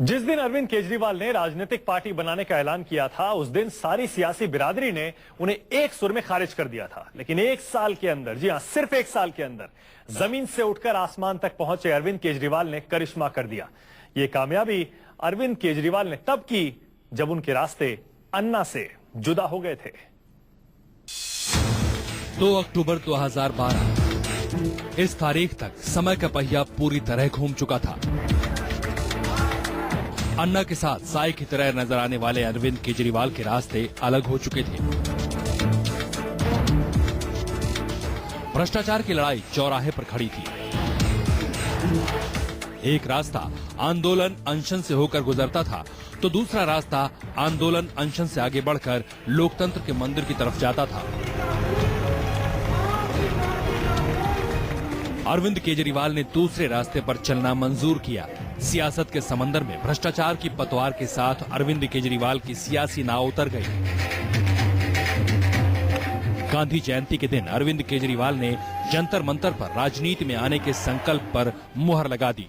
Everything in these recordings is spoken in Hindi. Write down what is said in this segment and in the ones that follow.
जिस दिन अरविंद केजरीवाल ने राजनीतिक पार्टी बनाने का ऐलान किया था, उस दिन सारी सियासी बिरादरी ने उन्हें एक सुर में खारिज कर दिया था। लेकिन एक साल के अंदर, जी हां, सिर्फ एक साल के अंदर जमीन से उठकर आसमान तक पहुंचे अरविंद केजरीवाल ने करिश्मा कर दिया। ये कामयाबी अरविंद केजरीवाल ने तब की जब उनके रास्ते अन्ना से जुदा हो गए थे। 2 अक्टूबर 2012 इस तारीख तक समय का पहिया पूरी तरह घूम चुका था। अन्ना के साथ साई की तरह नजर आने वाले अरविंद केजरीवाल के रास्ते अलग हो चुके थे। भ्रष्टाचार की लड़ाई चौराहे पर खड़ी थी। एक रास्ता आंदोलन अनशन से होकर गुजरता था, तो दूसरा रास्ता आंदोलन अनशन से आगे बढ़कर लोकतंत्र के मंदिर की तरफ जाता था। अरविंद केजरीवाल ने दूसरे रास्ते पर चलना मंजूर किया। सियासत के समंदर में भ्रष्टाचार की पतवार के साथ अरविंद केजरीवाल की सियासी नाव उतर गई। गांधी जयंती के दिन अरविंद केजरीवाल ने जंतर मंतर पर राजनीति में आने के संकल्प पर मुहर लगा दी।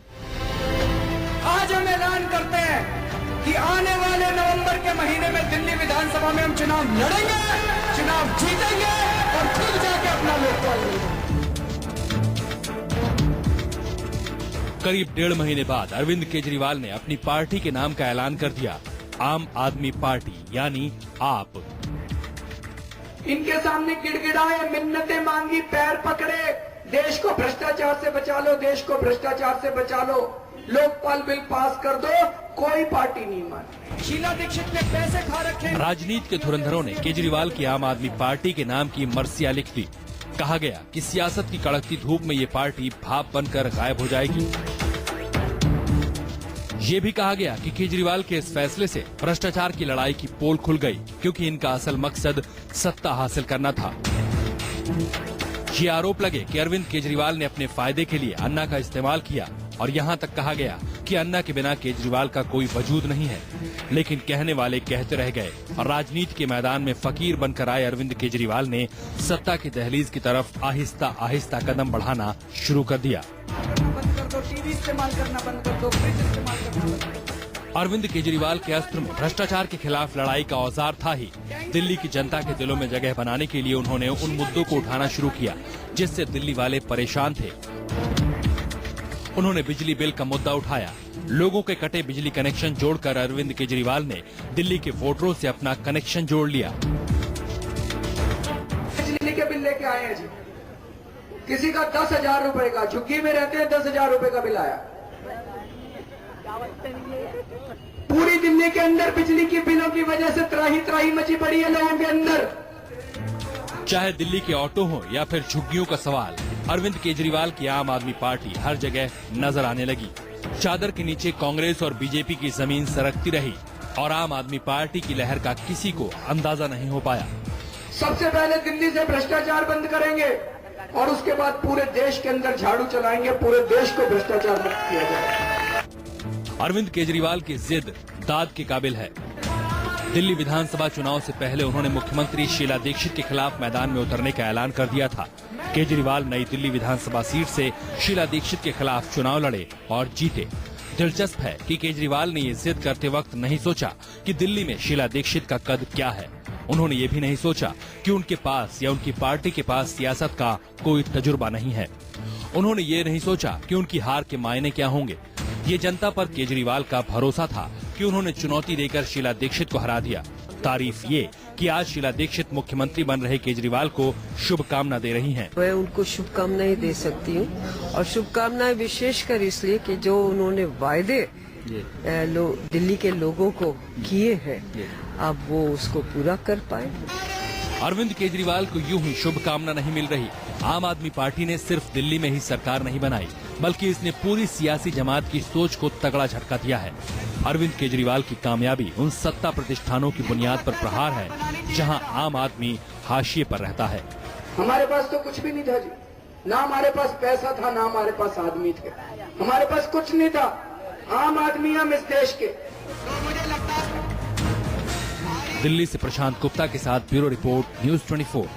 आज हम ऐलान करते हैं कि आने वाले नवंबर के महीने में दिल्ली विधानसभा में हम चुनाव लड़ेंगे, चुनाव जीतेंगे और खुद जाके अपना लोकपाल लेंगे। करीब 1.5 महीने बाद अरविंद केजरीवाल ने अपनी पार्टी के नाम का ऐलान कर दिया, आम आदमी पार्टी, यानी आप। इनके सामने गिड़गिड़ाए, मिन्नतें मांगी, पैर पकड़े, देश को भ्रष्टाचार से बचा लो, देश को भ्रष्टाचार से बचा लो, लोकपाल बिल पास कर दो, कोई पार्टी नहीं मानी। शीला दीक्षित ने पैसे खा रखे। राजनीति के धुरंधरों ने केजरीवाल की आम आदमी पार्टी के नाम की मर्सिया लिख दी। कहा गया कि सियासत की कड़कती धूप में ये पार्टी भाप बनकर गायब हो जाएगी। ये भी कहा गया कि केजरीवाल के इस फैसले से भ्रष्टाचार की लड़ाई की पोल खुल गई, क्योंकि इनका असल मकसद सत्ता हासिल करना था। ये आरोप लगे कि अरविंद केजरीवाल ने अपने फायदे के लिए अन्ना का इस्तेमाल किया, और यहाँ तक कहा गया कि अन्ना के बिना केजरीवाल का कोई वजूद नहीं है। लेकिन कहने वाले कहते रह गए, और राजनीति के मैदान में फकीर बनकर आए अरविंद केजरीवाल ने सत्ता की दहलीज की तरफ आहिस्ता आहिस्ता कदम बढ़ाना शुरू कर दिया। बंद कर दो, टीवी इस्तेमाल करना बंद कर दो, फ्रिज इस्तेमाल करना बंद कर दो। अरविंद केजरीवाल के अस्त्र में भ्रष्टाचार के खिलाफ लड़ाई का औजार था ही। दिल्ली की जनता के दिलों में जगह बनाने के लिए उन्होंने उन मुद्दों को उठाना शुरू किया जिससे दिल्ली वाले परेशान थे। उन्होंने बिजली बिल का मुद्दा उठाया। लोगों के कटे बिजली कनेक्शन जोड़कर अरविंद केजरीवाल ने दिल्ली के वोटरों से अपना कनेक्शन जोड़ लिया। बिजली के बिल लेके आए हैं जी, किसी का 10,000 रुपए का, झुग्गी में रहते हैं 10,000 रुपए का बिल आया। पूरी दिल्ली के अंदर बिजली की बिलों की वजह से त्राही त्राही मची पड़ी है लोगों के अंदर। चाहे दिल्ली के ऑटो हो या फिर झुग्गियों का सवाल, अरविंद केजरीवाल की आम आदमी पार्टी हर जगह नजर आने लगी। चादर के नीचे कांग्रेस और बीजेपी की जमीन सरकती रही, और आम आदमी पार्टी की लहर का किसी को अंदाजा नहीं हो पाया। सबसे पहले दिल्ली से भ्रष्टाचार बंद करेंगे और उसके बाद पूरे देश के अंदर झाड़ू चलाएंगे, पूरे देश को भ्रष्टाचार मुक्त किया जाएगा। अरविंद केजरीवाल की जिद दाद के काबिल है। दिल्ली विधानसभा चुनाव से पहले उन्होंने मुख्यमंत्री शीला दीक्षित के खिलाफ मैदान में उतरने का ऐलान कर दिया था। केजरीवाल नई दिल्ली विधानसभा सीट से शीला दीक्षित के खिलाफ चुनाव लड़े और जीते। दिलचस्प है कि केजरीवाल ने ये जिद करते वक्त नहीं सोचा कि दिल्ली में शीला दीक्षित का कद क्या है। उन्होंने ये भी नहीं सोचा कि उनके पास या उनकी पार्टी के पास सियासत का कोई तजुर्बा नहीं है। उन्होंने ये नहीं सोचा कि उनकी हार के मायने क्या होंगे। ये जनता पर केजरीवाल का भरोसा था कि उन्होंने चुनौती देकर शीला दीक्षित को हरा दिया। तारीफ ये कि आज शीला दीक्षित मुख्यमंत्री बन रहे केजरीवाल को शुभकामना दे रही हैं। मैं उनको शुभकामनाएं दे सकती हूँ, और शुभकामनाएं विशेषकर इसलिए कि जो उन्होंने वायदे दिल्ली के लोगों को किए हैं, अब वो उसको पूरा कर पाए। अरविंद केजरीवाल को यूं ही शुभकामना नहीं मिल रही। आम आदमी पार्टी ने सिर्फ दिल्ली में ही सरकार नहीं बनाई, बल्कि इसने पूरी सियासी जमात की सोच को तगड़ा झटका दिया है। अरविंद केजरीवाल की कामयाबी उन सत्ता प्रतिष्ठानों की बुनियाद पर प्रहार है जहां आम आदमी हाशिए पर रहता है। हमारे पास तो कुछ भी नहीं था जी, ना हमारे पास पैसा था, ना हमारे पास आदमी थे, हमारे पास कुछ नहीं था। आम आदमी हम इस देश के। दिल्ली से प्रशांत गुप्ता के साथ ब्यूरो रिपोर्ट, न्यूज़ 24।